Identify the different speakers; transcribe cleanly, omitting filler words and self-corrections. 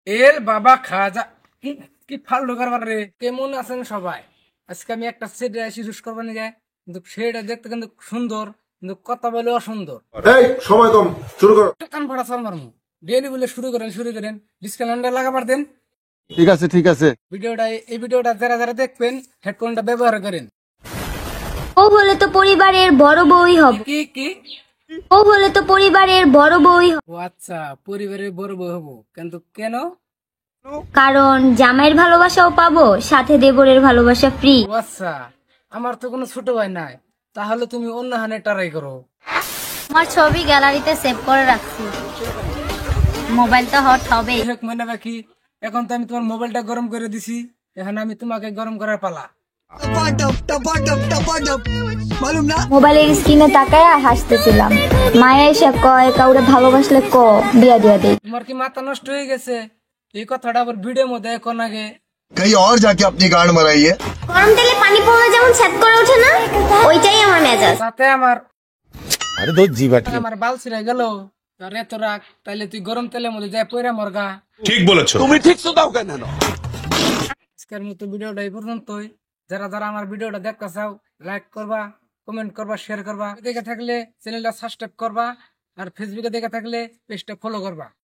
Speaker 1: এর বাবা খাজা কি কি ফালতু কারবার রে। কেমন আছেন সবাই? আজকে আমি একটা সেট ইউজ করবো নিয়ে, কিন্তু সেটা দেখতে কিন্তু সুন্দর, কিন্তু কথা বলে অসুন্দর।
Speaker 2: এই সময় কম, শুরু করো।
Speaker 1: কান ফাটা চাল মারমু। ডেলি বলে শুরু করেন ডিসকাউন্টটা লাগাবার দেন।
Speaker 2: ঠিক আছে ঠিক আছে।
Speaker 1: এই ভিডিওটা যারা যারা দেখবেন হেডফোনটা ব্যবহার করেন।
Speaker 3: ও হলে তো পরিবারের বড় বউই হবে।
Speaker 1: কি কি?
Speaker 3: ও হলে তো পরিবারের বড় বউই হবে।
Speaker 1: ও আচ্ছা, পরিবারের বড় বউ হবো, কিন্তু কেন?
Speaker 3: কারণ জামাইয়ের ভালোবাসাও পাবো, সাথে দেবরের ভালোবাসা ফ্রি।
Speaker 1: ও আচ্ছা, আমার তো কোনো ছোট ভাই নাই, তাহলে তুমি অন্য হানে ট্রাই করো।
Speaker 3: আমার ছবি গ্যালারিতে সেভ করে রাখছি, মোবাইল তো হট হবে।
Speaker 1: যাই হোক মনে রাখি, এখন তো আমি তোমার মোবাইলটা গরম করে দিছি, এখন আমি তোমাকে গরম করার পালা।
Speaker 3: মোবাইলের স্ক্রিনে তাকায় হাসতেছিলাম, মায়া এসে কয় কাউরে ভালোবাসলে ক বিয়া দিয়া দেই।
Speaker 1: তোমার কি মাথা নষ্ট হয়ে গেছে? এই কথাটা আবার ভিডিওর মধ্যে এখন আগে।
Speaker 4: कहीं और जाके अपनी गांड मराइए।
Speaker 3: গরম তেলে পানি পড়লে যেমন ছ্যাদ করে ওঠে না, ওইটাই আমার মেজাজ।
Speaker 1: তাতে আমার
Speaker 2: আরে দোস্ত জি বাটি।
Speaker 1: আমার বাল ছিঁড়ে গেল। আর এত রাগ, তাইলে তুই গরম তেলের মধ্যে যাই পয়রা মরগা।
Speaker 5: ঠিক বলেছো।
Speaker 1: আজকের মতো ভিডিওটা এই পর্যন্তই। যারা যারা আমার ভিডিওটা দেখতে চাও, লাইক করবা, কমেন্ট করবা, শেয়ার করবা। দেখে থাকলে চ্যানেলটা সাবস্ক্রাইব করবা, আর ফেসবুকে দেখে থাকলে পেজটা ফলো করবা।